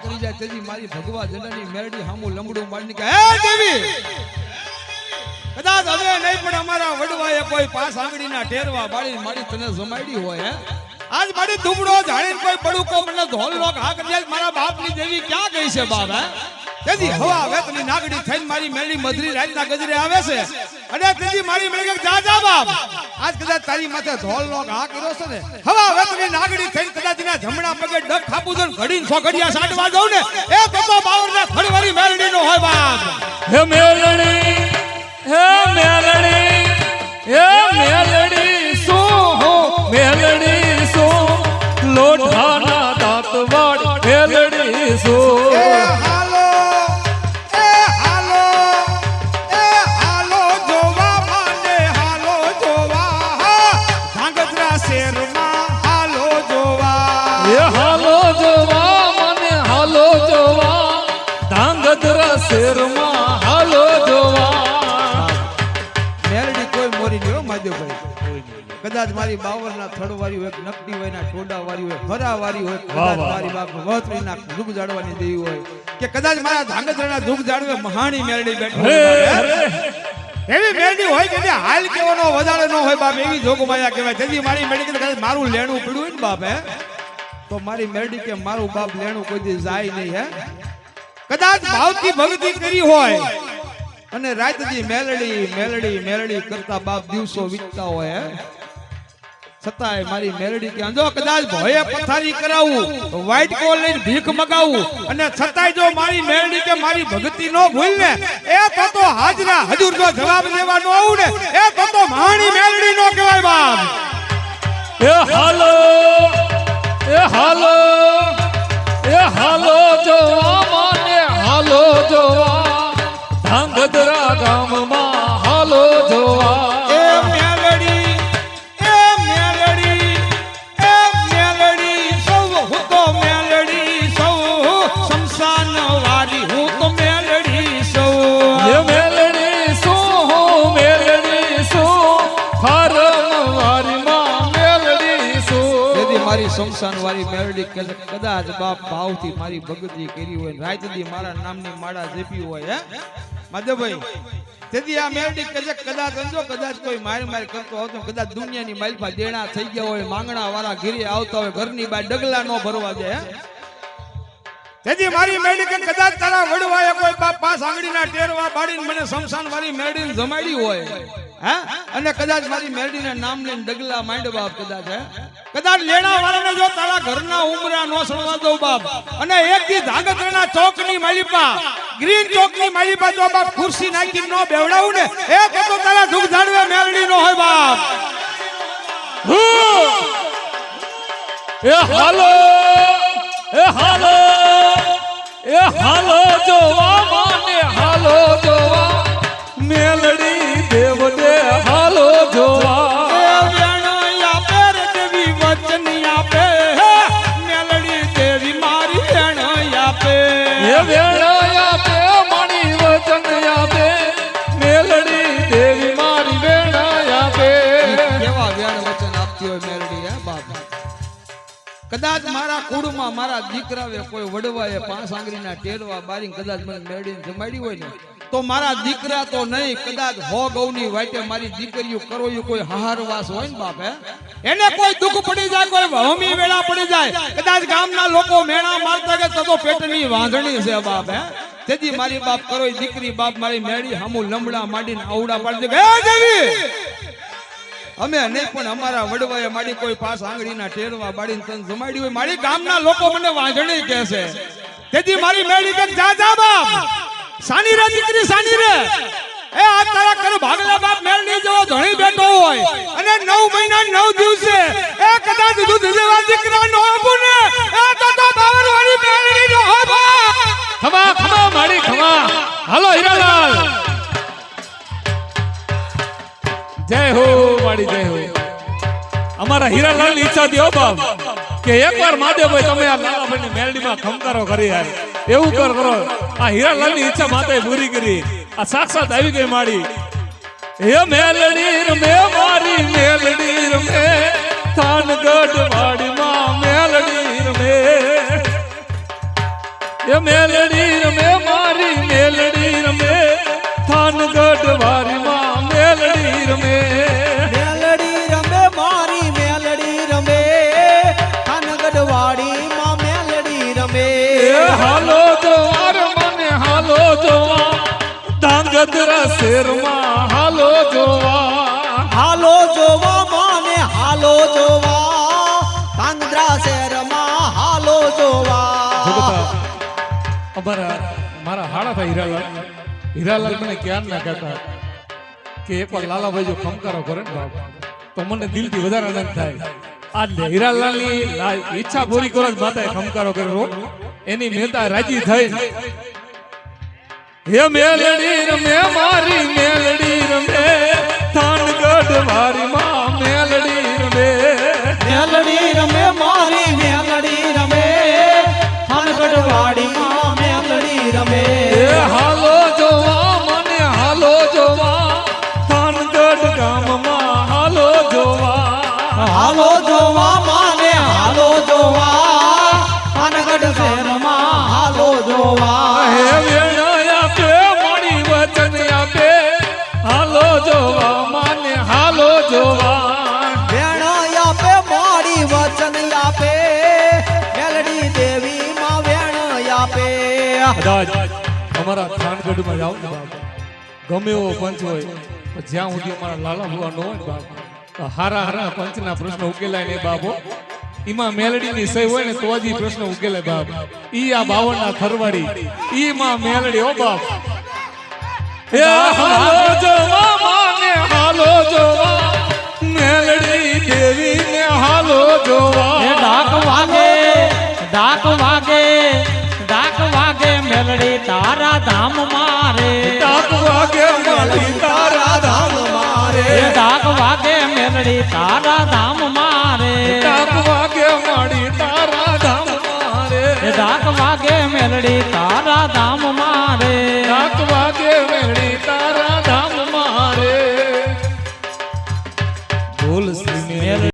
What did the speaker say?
કરી જાય તેજી મારી ભગવા જનની મેરડી હામું લંગડું મારની કે હે દેવી કદાચ હવે નહીં પણ અમારા વડવાએ કોઈ પાસ આંગળીના ટેરવા બાળી મારી તને જમાડી હોય હે આજ મારી ધૂમડો ઝાડીને કોઈ પડુકો મને ધોલ લોક હા કરી મારા બાપની દેવી ક્યાં ગઈ છે બાપ હે તેજી હવા વેતની નાગડી થઈને મારી મેરડી મધરી રાતના ગજરે આવે છે અને તેજી મારી મેરડી જા જા બાપ આજ કદાચ તારી માથે ધોલ લોક હા કર્યો છે ને હવા વેતની નાગડી થઈને કદાચ ના જમણા પગે ડગ ખાપું દઉં ઘડીને સો ઘડિયા સાટવા દઉં ને એ તો બાવરના થડવારી મેરડી નો હોય બાપ હે મેલડી હે મેલડી હે મેલડી શું હો મેલડી શું લોઢાના દાંત વાળ મેલડી શું એ હાલો જોવા માને હાલો જોવા ધાંગધ્રા શેરમાં હાલો જોવા એ હાલો જોવા મને હાલો જોવા ધાંગધ્રા શેરમાં હાલો જોવા કદાચ મારી બાવરના થડવારી હોય નકડી હોય ના ટોડા વાળી હોય ફરા વાળી હોય કદાચ મારી બાપ વતરી ના દુખ જાડવાની દેવી હોય કે કદાચ મારા ધાંગધ્રાના દુખ જાડવે મહાણી મેરડી બેઠી એવી મેરડી હોય કે હાલ કેવાનો વધારે ન હોય બાપ એવી જોગમાયા કહેવાય તેથી મારી મેરડી કદાચ મારું લેણું પડ્યું હોય ને બાપ હે તો મારી મેરડી કે મારું બાપ લેણું કોઈ દી જાય નહીં હે કદાચ ભાવથી ભક્તિ કરી હોય અને રાતજી મેલડી મેલડી મેલડી કરતા બાપ દિવસો વીતતા હોય છતાંય મારી મેલડી કે જો કદાચ ભોયે પથારી કરાવું વ્હાઈટ કોલ લઈને ભીખ મગાવું અને છતાંય જો મારી મેલડી કે મારી ભક્તિ નો ભૂલ ને એ તો હાજરા હજુર જો જવાબ દેવા નો આવું ને એ તો મહાણી મેલડી નો કહેવાય બાપ એ હાલો એ હાલો એ હાલો જોવા માને હાલો જોવા ધાંગધ્રા ગામમાં હાલો જોવા એ મેલડી સૌ હું તો મેલડી સૌ શમશાન વારી હું તો મેલડી સૌ એ મેલડી શું હો મેલડી શું ફારમ વારીમાં મેલડી શું તેથી મારી શમશાન વાળી મેલડી કદાચ બાપ ભાવથી મારી ભક્તિ કરી હોય રાતદી મારા નામની માળા જેપી હોય હે માધવભાઈ તેથી આ મેરડી કદાચ અંજો કદાચ કોઈ માર કરતો હોતો કદાચ દુનિયાની માલપા દેણા થઈ ગયા હોય માંગણા વાળા ઘીરે આવતા હોય ઘરની બાર ડગલા નો ભરવા દે તેથી મારી મેરડી કદાચ તારા વડવાએ કોઈ બાપ પાસ આંગળીના ટેરવા બાડીને મને શમશાન વાળી મેરડીને જમાડી હોય હે અને કદાચ મારી મેરડીના નામ લઈને ડગલા માંડ બાપ કદાચ હે કદાચ લેણા વાળાને જો તારા ઘરના ઉમરા નો સળવા દઉં બાપ અને એક દી ધાંગધ્રાના ચોકની માલિપા ગ્રીન ચોકની માલિપા જો બાપ ખુરશી નાખી નો બેવડાવું ને એ તો તારા દુખ જાડવે મેલડી નો હોય બાપ એ હાલો એ હાલો એ હાલો જોવા માને હાલો જોવા મેલડી દેવ દે હાલો જોવા કદાચ મારા કુળમાં મારા દીકરાએ કોઈ વડવાએ પાંચ આંગળીના ટેરવા બારી કદાચ મને મેળવીને જમાડી હોય ને તો મારા દીકરા તો નહીં કદાચ હો ગૌની વાટે મારી દીકરીઓ કરોયું કોઈ હાહારવાસ હોય ને બાપ એને કોઈ દુઃખ પડી જાય કોઈ હમી વેળા પડી જાય કદાચ ગામના લોકો મેણા મારતા કે તો પેટની વાંધણી છે બાપ તેથી મારી બાપ કરોય દીકરી બાપ મારી મેળી હામું લંબડા માંડીને આવડા પાડી દે દેવી અમે નહીં પણ અમારા વડવાએ મારી કોઈ પાસ આંગળીના ટેરવા બાડીને તન જમાડી હોય મારી ગામના લોકો મને વાંધણી કહે છે તેથી મારી મેળી કે જા જા બાપ સાની રે દીકરી સાની રે એ આ તારા કર ભાગલા બાપ મેળની જેવો ધણી બેઠો હોય અને 9 મહિના 9 દિવસે એ કદાચ દૂધ જેવા દીકરા નો આપું ને એ તો બાવર વાળી મેળની નો હોય બાપ ખમા ખમા માડી ખમા હાલો હીરાલાલ જય હો માડી જય હો અમારા હીરાલાલ ની ઈચ્છા હતી હો બાપ કે એકવાર મહાદેવભાઈ તમે આ લાલાભાઈ મેલડીમાં ખમકારો કરી યાર એવું કરો આ હીરાલાલ ની ઈચ્છા માતાએ પૂરી કરી આ સાક્ષાત આવી ગઈ માડી હે મેલડી રમે મારી મેલડી રમે થાનગઢ વાડીમાં મેલડી રમે એ મેલડી રમે મારી મેલડી રમે થાનગઢ વારીમાં મેલડી રમે મેલડી રમે મારી મેલડી રમે થાનગઢ વાડીમાં મેલડી રમે એ હાલો જવાર મને હાલો જોવા ધાંગધ્રા શેરમાં હાલો જોવા હાલો જોવા માને હાલો જોવા ધાંગધ્રા શહેરમાં હાલો જોવા અમારા મારા હાડા થાય હીરાલાલ મને ક્યાં ના કહેતા કે એકવાર લાલાભાઈ જો ખમકારો કરે ને બાપ તો મને દિલથી વધારે આનંદ થાય આ હીરાલાલની ઈચ્છા પૂરી કરો જ માતાએ ખમકારો કર્યો એની મહેતા રાજી થઈ હે મેલડી રમે મારી મેલડી રમે થાનગઢ વારીમાં મેલડી રમે મેલડી રમે મારી મેલડી રમે થાનગઢ વાડીમાં મેલડી રમે એ હાલો જોવા મને હાલો જોવા થાનગઢ ગામમાં હાલો જોવા હાલો જોવા માને હાલો જોવા થાનગઢ શહેરમાં હાલો જોવા હે વેણ આપે મણી વચન આપે હાલો જોવા માને હાલો જોવા વેણ આપે મોડી વચન આપે મેલડી દેવી માં વેણ આપે કદાચ અમારા થાનગઢમાં જાવ ને બાપ ગમે એવો પંચ હોય તો જ્યાં સુધી અમારા લાલા ભુવા ન હોય ને બાપ તો હારા હારા પંચના પ્રશ્ન ઉકેલાય ને બાપો ઈમાં મેલડીની સહી હોય ને તો જ ઈ પ્રશ્ન ઉકેલે બાપ ઈ આ 52 ના થરવાડી ઈ માં મેલડી ઓ બાપ એ હાલો જોવા માને હાલો જોવા મેલડી દેવી ને હાલો જોવા એ ડાક વાગે મેલડી તારા ધામ મારે ડાક વાગે મેલડી તારા ધામ મારે એ ડાક વાગે મેલડી તારા ધામ મારે